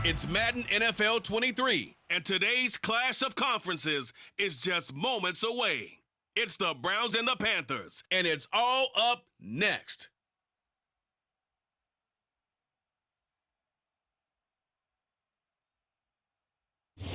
It's Madden NFL 23, and today's clash of conferences is just moments away. It's the Browns and the Panthers, and it's all up next. And we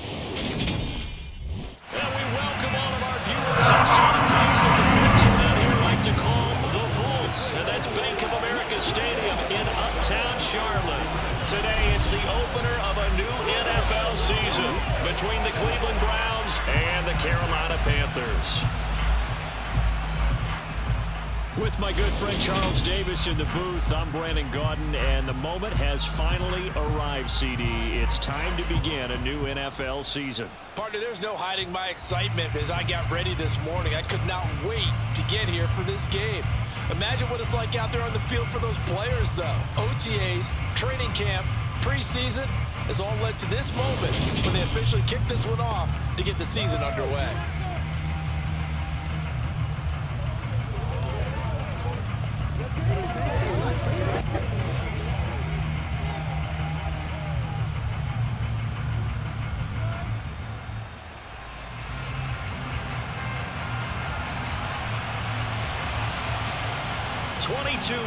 welcome all of our viewers inside a place that the folks around here like to call the Vault, and that's Bank of America Stadium in Uptown Charlotte. Today, it's the opener of a new NFL season between the Cleveland Browns and the Carolina Panthers. With my good friend Charles Davis in the booth, I'm Brandon Gaudin, and the moment has finally arrived, CD. It's time to begin a new NFL season. Partner, there's no hiding my excitement as I got ready this morning. I could not wait to get here for this game. Imagine what it's like out there on the field for those players, though. OTAs, training camp, preseason has all led to this moment when they officially kick this one off to get the season underway.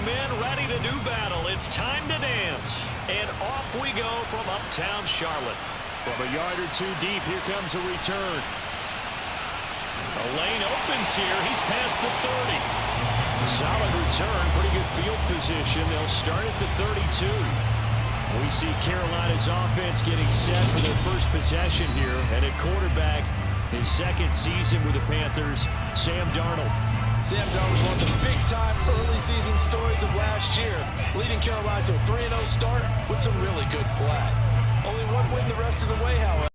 Men ready to do battle. It's time to dance. And off we go from Uptown Charlotte. From a yard or two deep, here comes a return. A lane opens here. He's past the 30. Solid return. Pretty good field position. They'll start at the 32. We see Carolina's offense getting set for their first possession here. And at quarterback, his second season with the Panthers, Sam Darnold. Sam Darnold was one of the big-time early season stories of last year, leading Carolina to a 3-0 start with some really good play. Only one win the rest of the way, however.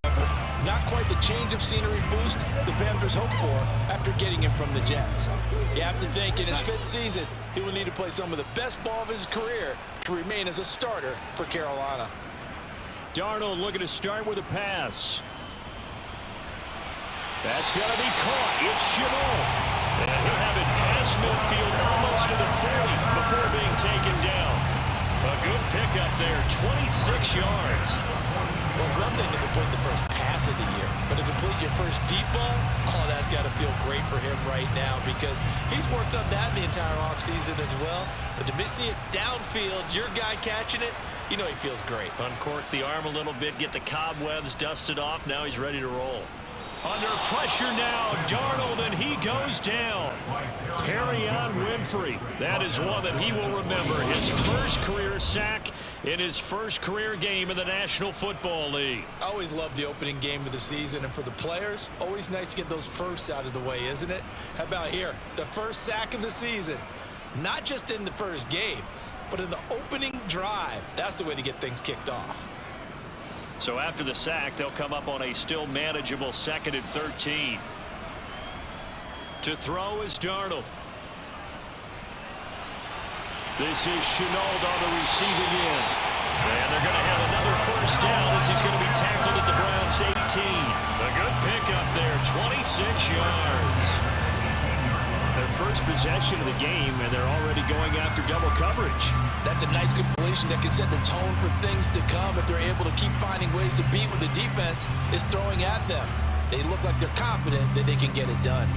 Not quite the change of scenery boost the Panthers hoped for after getting him from the Jets. You have to think in his fifth season, he will need to play some of the best ball of his career to remain as a starter for Carolina. Darnold looking to start with a pass. That's going to be caught. It's Chabot. And he'll have it past midfield almost to the 30 before being taken down. A good pickup there, 26 yards. Well, it's one thing to complete the first pass of the year, but to complete your first deep ball, oh, that's got to feel great for him right now because he's worked on that the entire offseason as well. But to see it downfield, your guy catching it, you know he feels great. Uncork the arm a little bit, get the cobwebs dusted off. Now he's ready to roll. Under pressure now, Darnold, and he goes down. Perrion Winfrey. That is one that he will remember. His first career sack in his first career game in the National Football League. I always love the opening game of the season, and for the players, always nice to get those firsts out of the way, isn't it? How about here? The first sack of the season. Not just in the first game, but in the opening drive. That's the way to get things kicked off. So after the sack, they'll come up on a still manageable 2nd and 13. To throw is Darnold. This is Shenault on the receiving end. And they're going to have another first down as he's going to be tackled at the Browns' 18. A good pickup there, 26 yards. Their first possession of the game, and they're already going after double coverage. That's a nice completion that can set the tone for things to come if they're able to keep finding ways to beat what the defense is throwing at them. They look like they're confident that they can get it done.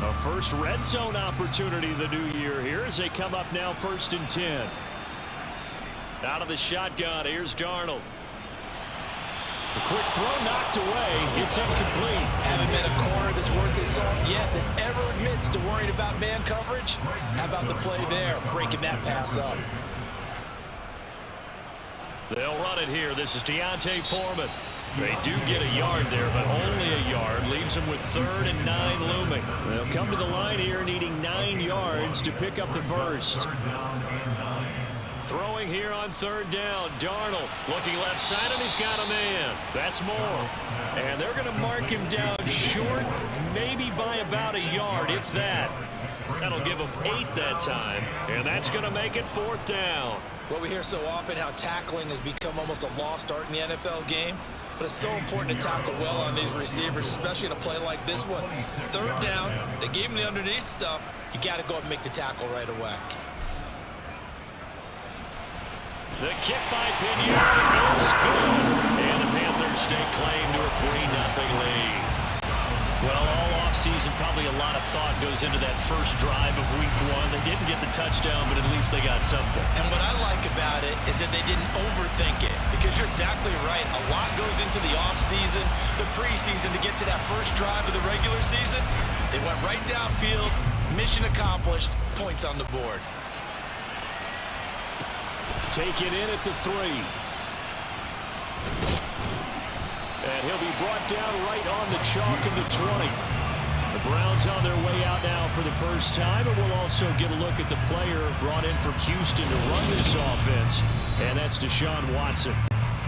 A first red zone opportunity the new year here as they come up now 1st and 10. Out of the shotgun, here's Darnold. A quick throw knocked away. It's incomplete. Haven't been a corner that's worth his salt yet that ever admits to worrying about man coverage. How about the play there, breaking that pass up? They'll run it here. This is Deontay Foreman. They do get a yard there, but only a yard. Leaves them with 3rd and 9 looming. They'll come to the line here needing 9 yards to pick up the first. Throwing here on 3rd down. Darnold looking left side, and he's got a man. That's more. And they're going to mark him down short, maybe by about a yard, if that. That'll give them 8 that time, and that's going to make it 4th down. Well, we hear so often how tackling has become almost a lost art in the NFL game. but it's so important to tackle well on these receivers, especially in a play like this one. Third down, they gave him the underneath stuff. You got to go up and make the tackle right away. The kick by Pinheiro is good. And the Panthers stake claim to a 3-0 lead. Well, all offseason, probably a lot of thought goes into that first drive of week 1. They didn't get the touchdown, but at least they got something. And what I like about it is that they didn't overthink it, because you're exactly right. A lot goes into the offseason, the preseason, to get to that first drive of the regular season. They went right downfield, mission accomplished, points on the board. Take it in at the 3. And he'll be brought down right on the chalk of the 20. The Browns on their way out now for the first time, and we'll also get a look at the player brought in from Houston to run this offense, and that's Deshaun Watson.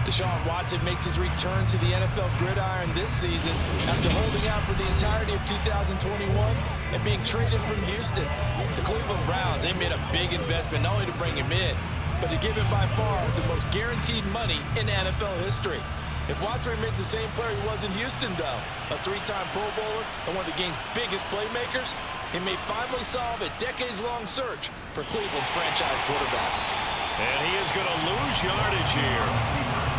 Deshaun Watson makes his return to the NFL gridiron this season after holding out for the entirety of 2021 and being traded from Houston. The Cleveland Browns, they made a big investment not only to bring him in, but to give him by far the most guaranteed money in NFL history. If Watson remains the same player he was in Houston, though, a 3-time Pro Bowler and one of the game's biggest playmakers, he may finally solve a decades-long search for Cleveland's franchise quarterback. And he is going to lose yardage here.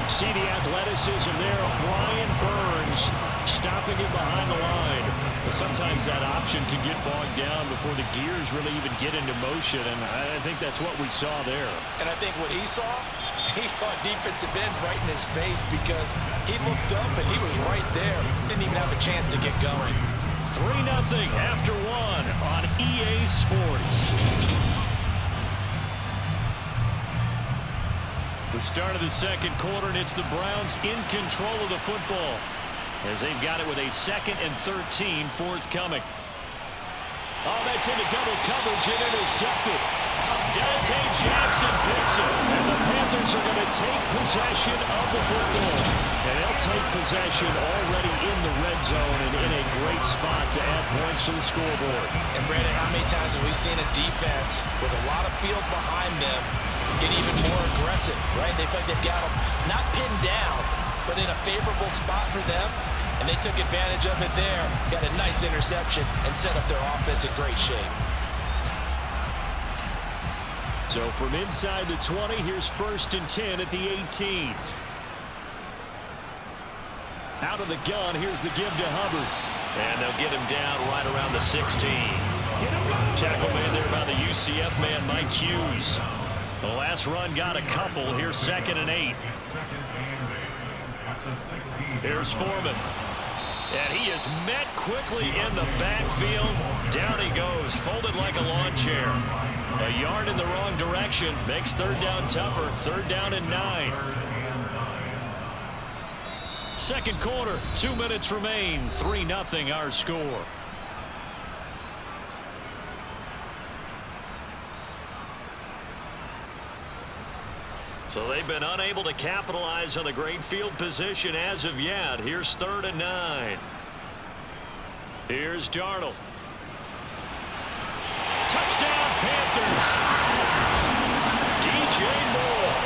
See the athleticism there of Brian Burns stopping him behind the line. But sometimes that option can get bogged down before the gears really even get into motion, and I think that's what we saw there. And I think what he saw defensive end right in his face, because he looked up and he was right there. Didn't even have a chance to get going. 3-0 after 1 on EA Sports. The start of the second quarter, and it's the Browns in control of the football as they've got it with a 2nd and 13 forthcoming. Oh, that's into double coverage and intercepted. Dante Jackson picks it, and the Panthers are going to take possession of the football. And they'll take possession already in the red zone and in a great spot to add points to the scoreboard. And Brandon, how many times have we seen a defense with a lot of field behind them get even more aggressive, right? They feel like they've got them not pinned down, but in a favorable spot for them. And they took advantage of it there, got a nice interception, and set up their offense in great shape. So from inside the 20, here's 1st and 10 at the 18. Out of the gun, here's the give to Hubbard. And they'll get him down right around the 16. Tackle made there by the UCF man, Mike Hughes. The last run got a couple. Here's 2nd and 8. Here's Foreman. And he is met quickly in the backfield. Down he goes, folded like a lawn chair. A yard in the wrong direction makes 3rd down tougher. 3rd down and 9. Second quarter, 2 minutes remain. 3-0 our score. So they've been unable to capitalize on the great field position as of yet. Here's 3rd and 9. Here's Darnold. Touchdown, Panthers. DJ Moore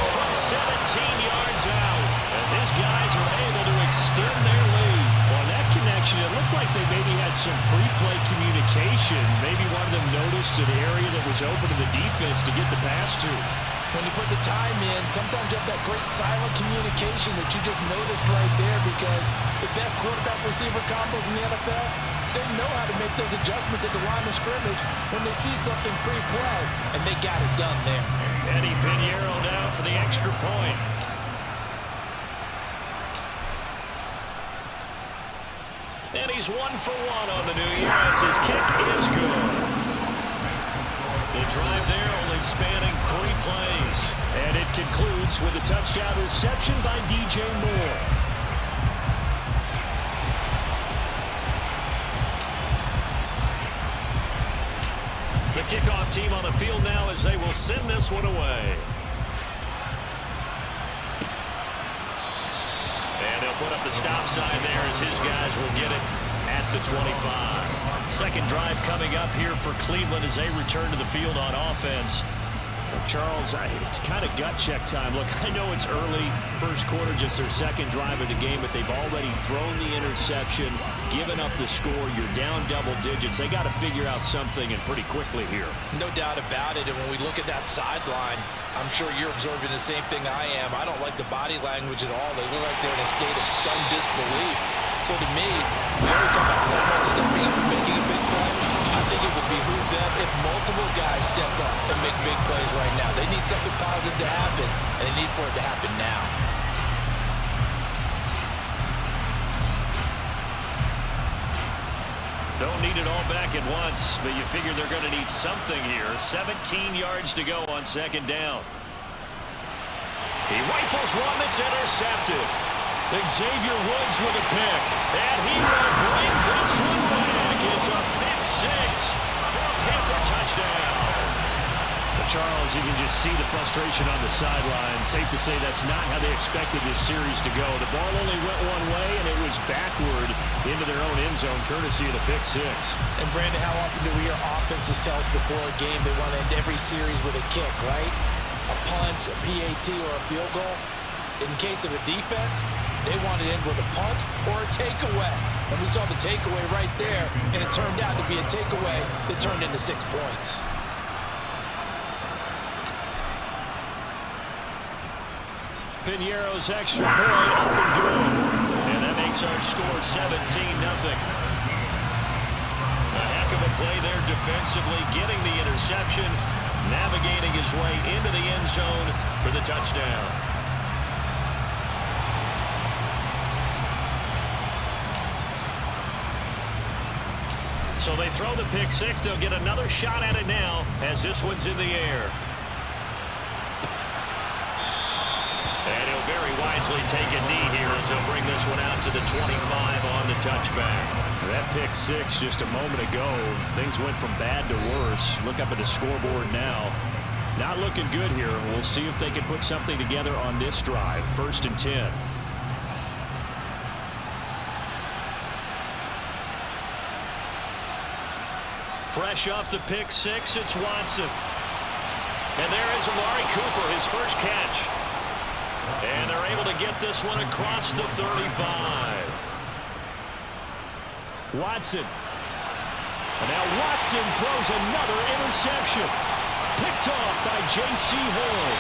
from 17 yards out as his guys are able to extend their lead. On that connection, it looked like they maybe had some pre-play communication. Maybe one of them noticed an area that was open to the defense to get the pass to. When you put the time in, sometimes you have that great silent communication that you just noticed right there, because the best quarterback-receiver combos in the NFL, they know how to make those adjustments at the line of scrimmage when they see something pre-play, and they got it done there. Eddie Pinheiro down for the extra point. And he's 1 for 1 on the new year as his kick is good. The drive there only spanning 3 plays. And it concludes with a touchdown reception by DJ Moore. The kickoff team on the field now as they will send this one away. And they'll put up the stop sign there as his guys will get it at the 25. Second drive coming up here for Cleveland as they return to the field on offense. Charles, it's kind of gut check time. Look, I know it's early, first quarter, just their second drive of the game, but they've already thrown the interception, given up the score. You're down double digits. They got to figure out something, and pretty quickly here. No doubt about it, and when we look at that sideline, I'm sure you're observing the same thing I am. I don't like the body language at all. They look like they're in a state of stunned disbelief. So to me, we always talk about someone stepping up and making a big play. I think it would behoove them if multiple guys step up and make big plays right now. They need something positive to happen, and they need for it to happen now. Don't need it all back at once, but you figure they're going to need something here. 17 yards to go on second down. He rifles one that's intercepted. Xavier Woods with a pick, and he will bring this one back. It's a pick six for a Panther touchdown. But Charles, you can just see the frustration on the sideline. Safe to say that's not how they expected this series to go. The ball only went one way, and it was backward into their own end zone, courtesy of the pick six. And Brandon, how often do we hear offenses tell us before a game they want to end every series with a kick, right? A punt, a PAT, or a field goal. In case of a defense, they want to end with a punt or a takeaway. And we saw the takeaway right there, and it turned out to be a takeaway that turned into 6 points. Piñeiro's extra point up and good. And that makes our score 17-0. A heck of a play there defensively, getting the interception, navigating his way into the end zone for the touchdown. So they throw the pick six. They'll get another shot at it now as this one's in the air. And he'll very wisely take a knee here as he'll bring this one out to the 25 on the touchback. That pick six just a moment ago, things went from bad to worse. Look up at the scoreboard now. Not looking good here. We'll see if they can put something together on this drive. 1st and 10. Fresh off the pick six, it's Watson. And there is Amari Cooper, his first catch. And they're able to get this one across the 35. Watson. And now Watson throws another interception. Picked off by J.C. Horn.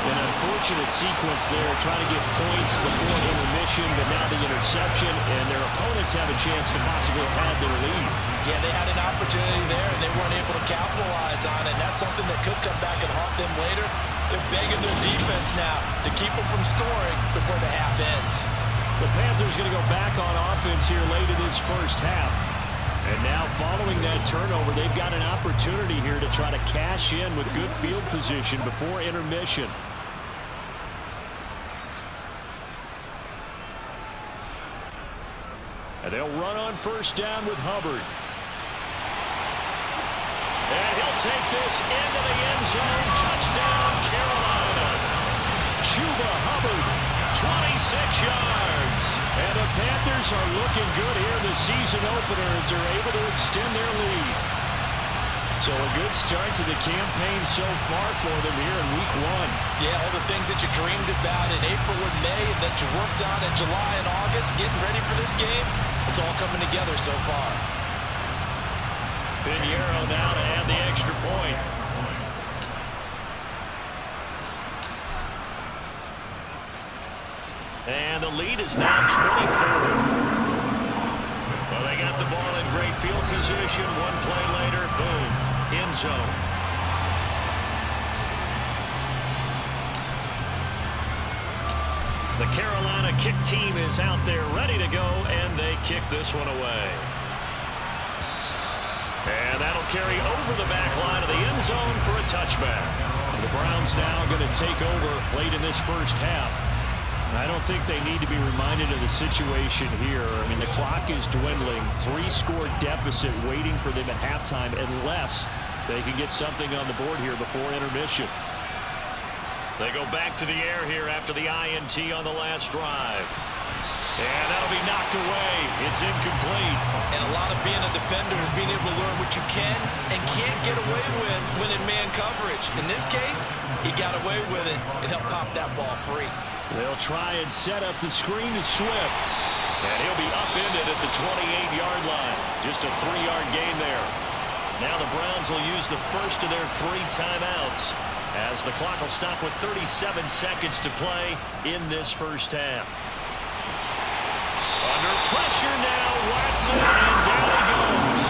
An unfortunate sequence there, trying to get points before intermission, but now the interception, and their opponents have a chance to possibly pad their lead. Yeah, they had an opportunity there, and they weren't able to capitalize on it. And that's something that could come back and haunt them later. They're begging their defense now to keep them from scoring before the half ends. The Panthers going to go back on offense here late in this first half. And now following that turnover, they've got an opportunity here to try to cash in with good field position before intermission. And they'll run on first down with Hubbard. And he'll take this into the end zone. Touchdown, Carolina. Chuba Hubbard, 26 yards. And the Panthers are looking good here in the season opener as they're able to extend their lead. So a good start to the campaign so far for them here in week 1. Yeah, all the things that you dreamed about in April and May and that you worked on in July and August, getting ready for this game, it's all coming together so far. Piñeiro now to add the extra point. And the lead is now 24. Well, they got the ball in great field position. One play later, boom, end zone. The Carolina kick team is out there ready to go, and they kick this one away. And that'll carry over the back line of the end zone for a touchback. The Browns now going to take over late in this first half. I don't think they need to be reminded of the situation here. I mean, the clock is dwindling. 3-score deficit waiting for them at halftime unless they can get something on the board here before intermission. They go back to the air here after the INT on the last drive. And that'll be knocked away. It's incomplete. And a lot of being a defender is being able to learn what you can and can't get away with when in man coverage. In this case, he got away with it and helped pop that ball free. They'll try and set up the screen to Swift. And he'll be upended at the 28-yard line. Just a 3-yard gain there. Now the Browns will use the first of their 3 timeouts as the clock will stop with 37 seconds to play in this first half. Under pressure now, Watson, and down he goes.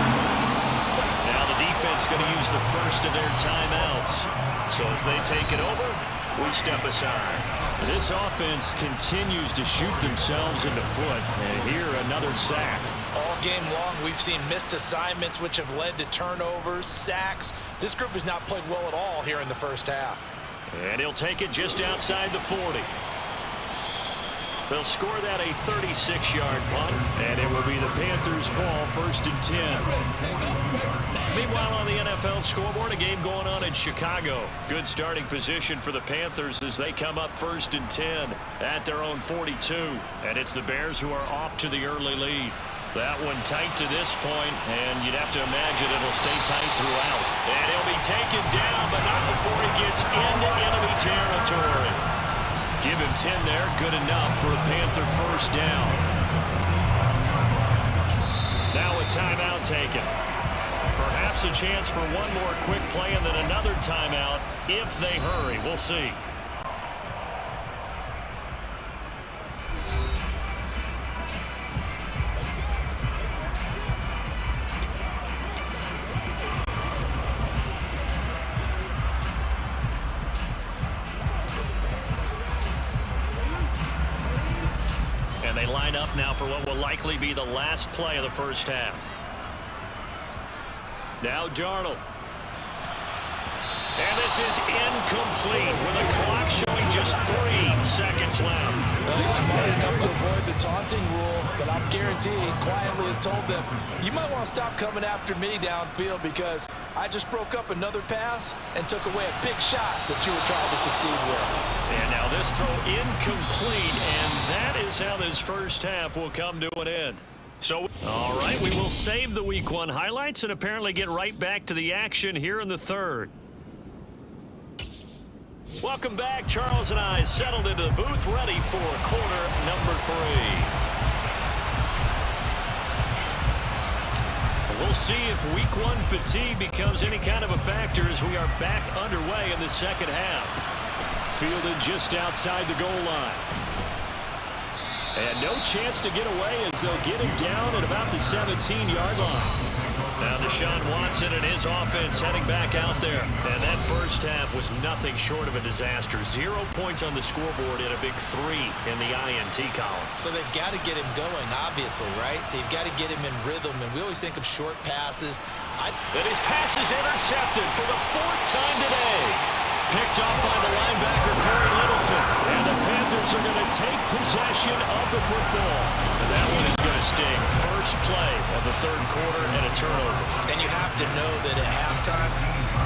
Now the defense going to use the first of their timeouts. So as they take it over, we step aside. This offense continues to shoot themselves in the foot. And here, another sack. All game long, we've seen missed assignments which have led to turnovers, sacks. This group has not played well at all here in the first half. And he'll take it just outside the 40. They'll score that a 36-yard punt, and it will be the Panthers' ball, 1st and 10. Meanwhile, on the NFL scoreboard, a game going on in Chicago. Good starting position for the Panthers as they come up 1st and 10 at their own 42. And it's the Bears who are off to the early lead. That one tight to this point, and you'd have to imagine it'll stay tight throughout. And he'll be taken down, but not before he gets into enemy territory. Give him 10 there, good enough for a Panther first down. Now a timeout taken. Perhaps a chance for one more quick play and then another timeout if they hurry. We'll see. They line up now for what will likely be the last play of the first half. Now Darnold. And this is incomplete with a clock showing just 3 seconds left. Well, he's smart enough to avoid the taunting rule, but I'm guaranteed he quietly has told them, you might want to stop coming after me downfield because I just broke up another pass and took away a big shot that you were trying to succeed with. And now this throw incomplete, and that is how this first half will come to an end. So, all right, we will save the Week 1 highlights and apparently get right back to the action here in the third. Welcome back. Charles and I settled into the booth, ready for quarter number 3. We'll see if Week 1 fatigue becomes any kind of a factor as we are back underway in the second half. Fielded just outside the goal line. And no chance to get away as they'll get him down at about the 17-yard line. Now Deshaun Watson and his offense heading back out there. And that first half was nothing short of a disaster. 0 points on the scoreboard and a big 3 in the INT column. So they've got to get him going, obviously, right? So you've got to get him in rhythm. And we always think of short passes. And his pass is intercepted for the 4th time today. Picked off by the linebacker, Corey Littleton. And the Panthers are going to take possession of the football. And that one is going to sting. First play of the third quarter and a turnover. And you have to know that at halftime,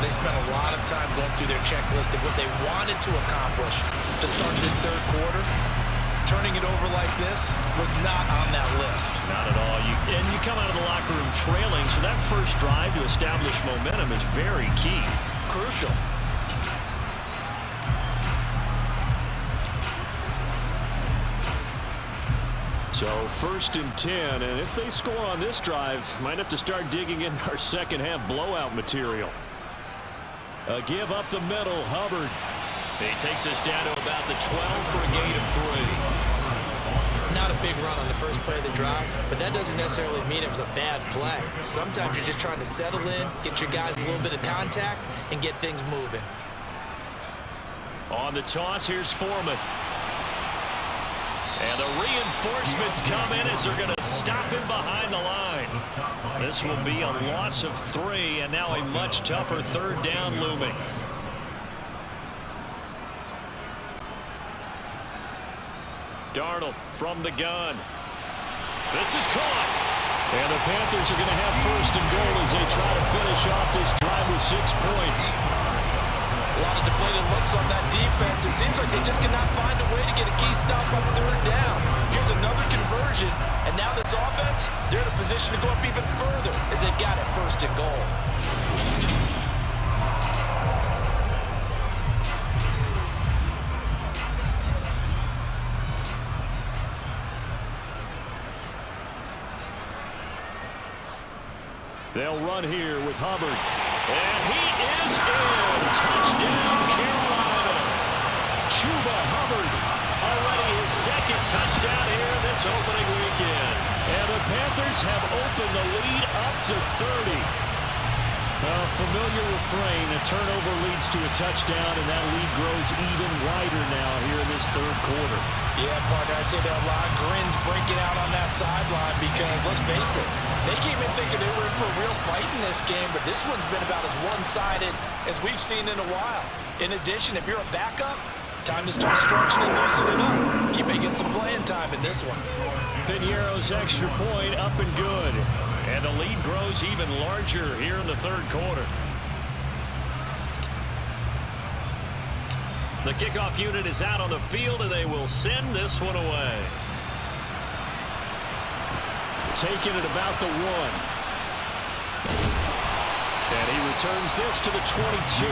they spent a lot of time going through their checklist of what they wanted to accomplish to start this third quarter. Turning it over like this was not on that list. Not at all. And you come out of the locker room trailing, so that first drive to establish momentum is very key. Crucial. So 1st and 10, and if they score on this drive, might have to start digging in our second half blowout material. A give up the middle, Hubbard. He takes us down to about the 12 for a gain of 3. Not a big run on the first play of the drive, but that doesn't necessarily mean it was a bad play. Sometimes you're just trying to settle in, get your guys a little bit of contact, and get things moving. On the toss, here's Foreman. And the reinforcements come in as they're going to stop him behind the line. This will be a loss of 3, and now a much tougher third down looming. Darnold from the gun. This is caught. And the Panthers are going to have 1st and goal as they try to finish off this drive with 6 points. A lot of deflated looks on that defense. It seems like they just cannot find a way to get a key stop on third down. Here's another conversion, and now this offense, they're in a position to go up even further as they've got it 1st and goal. They'll run here with Hubbard. And he is in. Touchdown, Carolina. Chuba Hubbard, already his 2nd touchdown here this opening weekend. And the Panthers have opened the lead up to 30. A familiar refrain, a turnover leads to a touchdown, and that lead grows even wider now here in this 3rd quarter. Yeah, partner, I'd say there are a lot of grins breaking out on that sideline because, let's face it, they came in thinking they were in for a real fight in this game, but this one's been about as one-sided as we've seen in a while. In addition, if you're a backup, time to start stretching and loosening up. You may get some playing time in this one. Piñeiro's extra point up and good. And the lead grows even larger here in the 3rd quarter. The kickoff unit is out on the field, and they will send this one away. Taking it about the 1. And he returns this to the 22.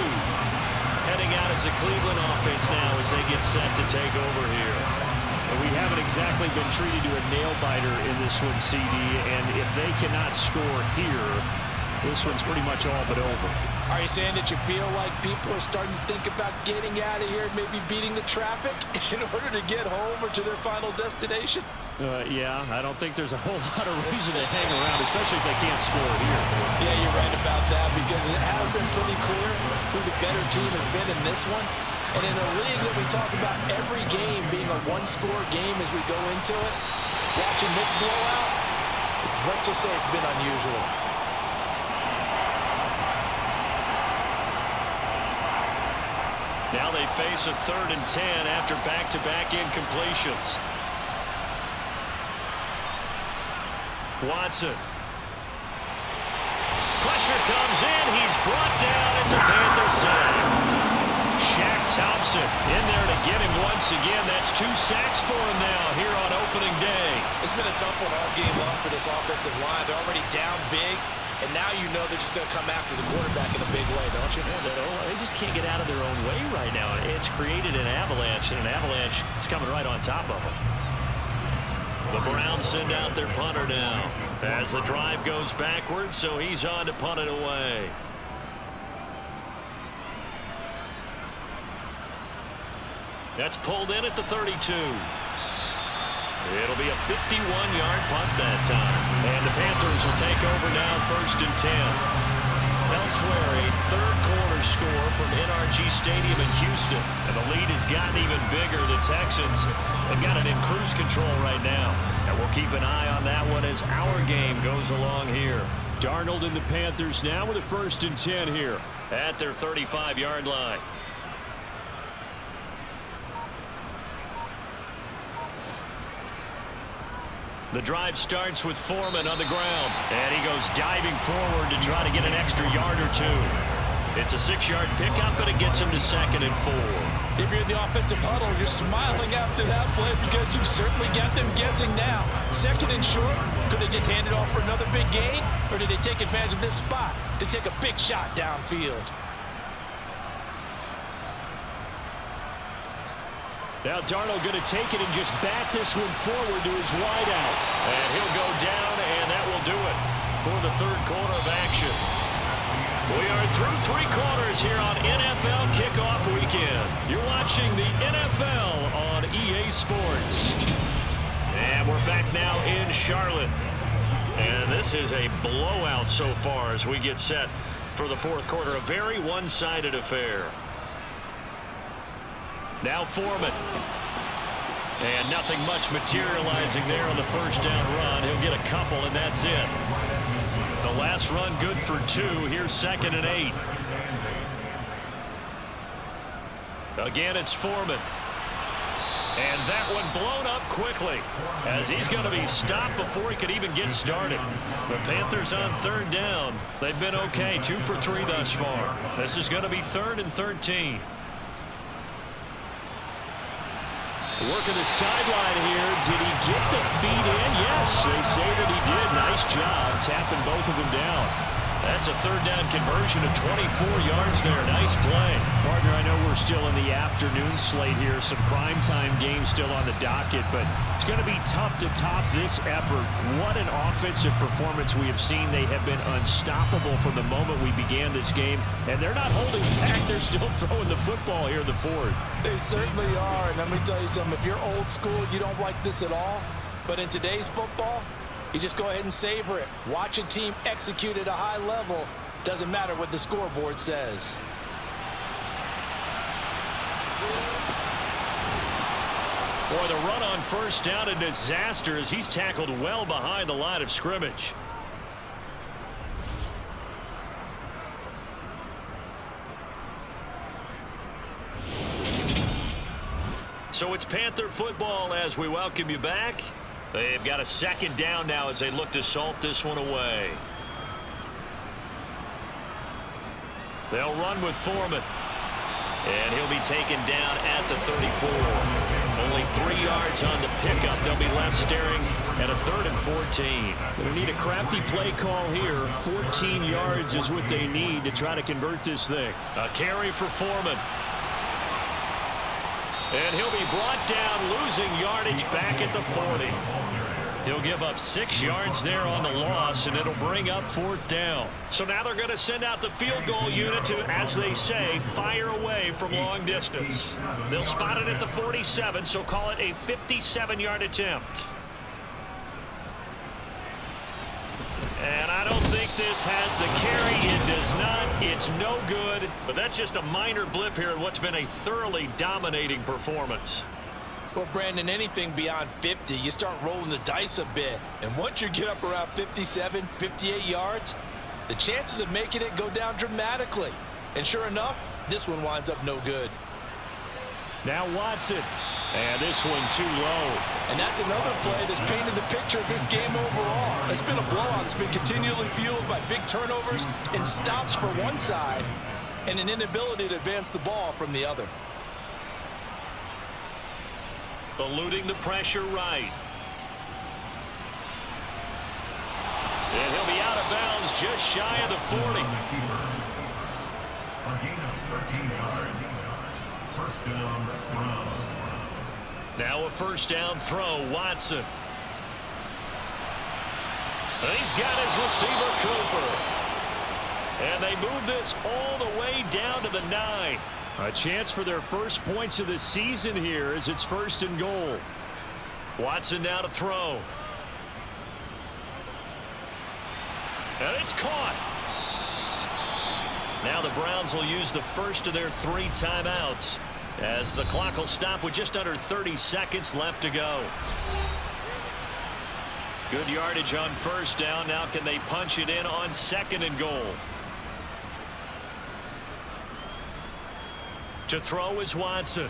Heading out as a Cleveland offense now as they get set to take over here. And we haven't exactly been treated to a nail-biter in this one, CD. And if they cannot score here, this one's pretty much all but over. Are you saying that you feel like people are starting to think about getting out of here, maybe beating the traffic in order to get home or to their final destination? Yeah, I don't think there's a whole lot of reason to hang around, especially if they can't score here. Yeah, you're right about that because it has been pretty clear who the better team has been in this one. And in a league that we talk about every game being a one-score game as we go into it, watching this blowout, let's just say it's been unusual. Now they face a 3rd and 10 after back-to-back incompletions. Watson. Pressure comes in. He's brought down. It's a Panther sack. Shaq Thompson in there to get him once again. That's 2 sacks for him now here on opening day. It's been a tough one all game long for this offensive line. They're already down big, and now you know they're just going to come after the quarterback in a big way, don't you? Yeah, they just can't get out of their own way right now. It's created an avalanche, and an avalanche is coming right on top of them. The Browns send out their punter now as the drive goes backwards, so he's on to punt it away. That's pulled in at the 32. It'll be a 51-yard punt that time. And the Panthers will take over now 1st and 10. Elsewhere, a 3rd quarter score from NRG Stadium in Houston. And the lead has gotten even bigger. The Texans have got it in cruise control right now. And we'll keep an eye on that one as our game goes along here. Darnold and the Panthers now with a 1st and 10 here at their 35-yard line. The drive starts with Foreman on the ground, and he goes diving forward to try to get an extra yard or 2. It's a 6-yard pickup, but it gets him to 2nd and 4. If you're in the offensive huddle, you're smiling after that play because you've certainly got them guessing now. 2nd and short, could they just hand it off for another big gain, or did they take advantage of this spot to take a big shot downfield? Now Darnold going to take it and just bat this one forward to his wideout. And he'll go down, and that will do it for the 3rd quarter of action. We are through 3 quarters here on NFL Kickoff Weekend. You're watching the NFL on EA Sports. And we're back now in Charlotte. And this is a blowout so far as we get set for the 4th quarter. A very one-sided affair. Now Foreman. And nothing much materializing there on the 1st down run. He'll get a couple, and that's it. The last run good for 2. Here's 2nd and 8. Again, it's Foreman. And that one blown up quickly as he's going to be stopped before he could even get started. The Panthers on 3rd down. They've been okay, 2 for 3 thus far. This is going to be 3rd and 13. Working the sideline here. Did he get the feet in? Yes, they say that he did. Nice job tapping both of them down. That's a third down conversion of 24 yards there. Nice play. Partner, I know we're still in the afternoon slate here. Some primetime games still on the docket, but it's going to be tough to top this effort. What an offensive performance we have seen. They have been unstoppable from the moment we began this game, and they're not holding back. They're still throwing the football here in the fourth. They certainly are, and let me tell you something. If you're old school, you don't like this at all, but in today's football, you just go ahead and savor it. Watch a team execute at a high level. Doesn't matter what the scoreboard says. Boy, the run on first down, a disaster as he's tackled well behind the line of scrimmage. So it's Panther football as we welcome you back. They've got a second down now as they look to salt this one away. They'll run with Foreman. And he'll be taken down at the 34. Only 3 yards on the pickup. They'll be left staring at a 3rd and 14. Going to need a crafty play call here. 14 yards is what they need to try to convert this thing. A carry for Foreman. And he'll be brought down, losing yardage back at the 40. He'll give up 6 yards there on the loss, and it'll bring up 4th down. So now they're going to send out the field goal unit to, as they say, fire away from long distance. They'll spot it at the 47, so call it a 57-yard attempt. And I don't think this has the carry. It does not. It's no good. But that's just a minor blip here in what's been a thoroughly dominating performance. Well, Brandon, anything beyond 50, you start rolling the dice a bit. And once you get up around 57, 58 yards, the chances of making it go down dramatically. And sure enough, this one winds up no good. Now Watson. And this one too low. And that's another play that's painted the picture of this game overall. It's been a blowout. It's been continually fueled by big turnovers and stops for one side and an inability to advance the ball from the other. Eluding the pressure right. And he'll be out of bounds just shy of the 40. Now a first down throw, Watson. And he's got his receiver, Cooper. And they move this all the way down to the 9. A chance for their first points of the season here as it's 1st and goal. Watson now to throw. And it's caught. Now the Browns will use the first of their 3 timeouts as the clock will stop with just under 30 seconds left to go. Good yardage on first down. Now can they punch it in on 2nd and goal? To throw is Watson.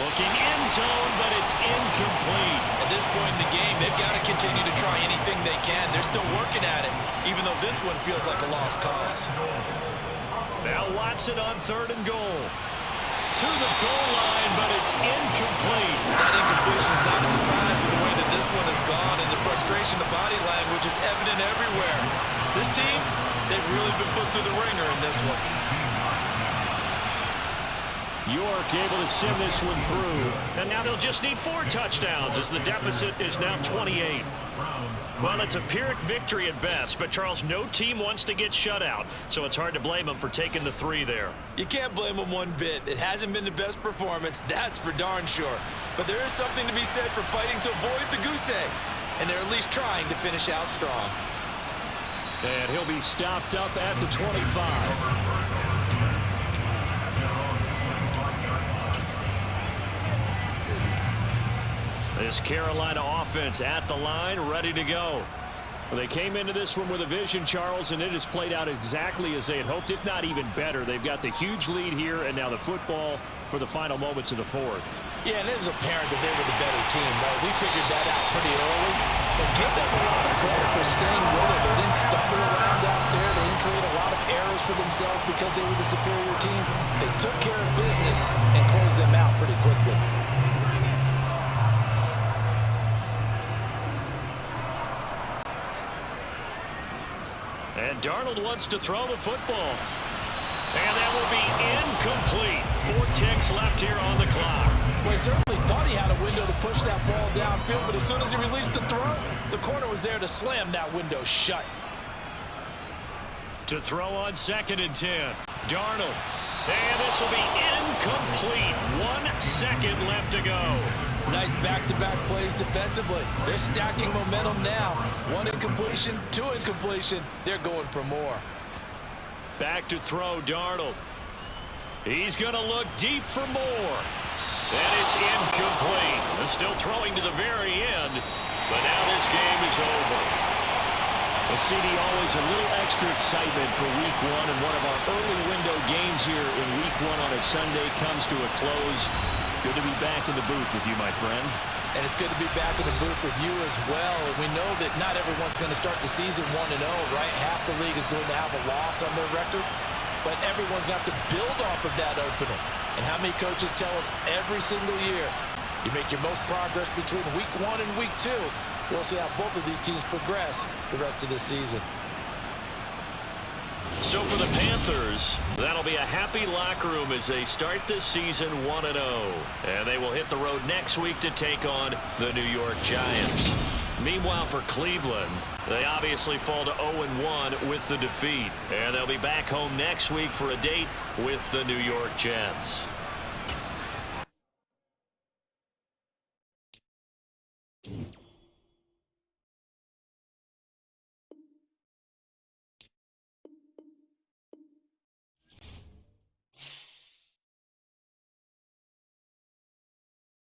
Looking end zone, but it's incomplete. At this point in the game, they've got to continue to try anything they can. They're still working at it, even though this one feels like a lost cause. Now Watson on 3rd and goal. To the goal line, but it's incomplete. That incompletion is not a surprise with the way that this one has gone, and the frustration of body language is evident everywhere. This team, they've really been put through the ringer in this one. York able to send this one through. And now they'll just need 4 touchdowns as the deficit is now 28. Well, it's a Pyrrhic victory at best, but Charles, no team wants to get shut out, so it's hard to blame them for taking the 3 there. You can't blame them one bit. It hasn't been the best performance, that's for darn sure. But there is something to be said for fighting to avoid the goose egg, and they're at least trying to finish out strong. And he'll be stopped up at the 25. This Carolina offense at the line, ready to go. Well, they came into this one with a vision, Charles, and it has played out exactly as they had hoped, if not even better. They've got the huge lead here, and now the football for the final moments of the 4th. Yeah, and it was apparent that they were the better team, right? We figured that out pretty early. But give them a lot of credit for staying with it. They didn't stumble around out there. They didn't create a lot of errors for themselves. themselves because they were the superior team. They took care of business and closed them out pretty quickly. And Darnold wants to throw the football. And that will be incomplete. 4 ticks left here on the clock. Well, he certainly thought he had a window to push that ball downfield, but as soon as he released the throw, the corner was there to slam that window shut. To throw on 2nd and 10. Darnold. And this will be incomplete. 1 second left to go. Nice back-to-back plays defensively. They're stacking momentum now. 1 incompletion, 2 incompletion. They're going for more. Back to throw, Darnold. He's going to look deep for more. And it's incomplete. They're still throwing to the very end, but now this game is over. Well, CD, always a little extra excitement for Week 1, and one of our early window games here in Week 1 on a Sunday comes to a close. Good to be back in the booth with you, my friend. And it's good to be back in the booth with you as well. And we know that not everyone's going to start the season 1-0, right? Half the league is going to have a loss on their record. But everyone's got to build off of that opening. And how many coaches tell us every single year, you make your most progress between Week 1 and Week 2. We'll see how both of these teams progress the rest of this season. So for the Panthers, that'll be a happy locker room as they start this season 1-0. And they will hit the road next week to take on the New York Giants. Meanwhile, for Cleveland, they obviously fall to 0-1 with the defeat. And they'll be back home next week for a date with the New York Jets.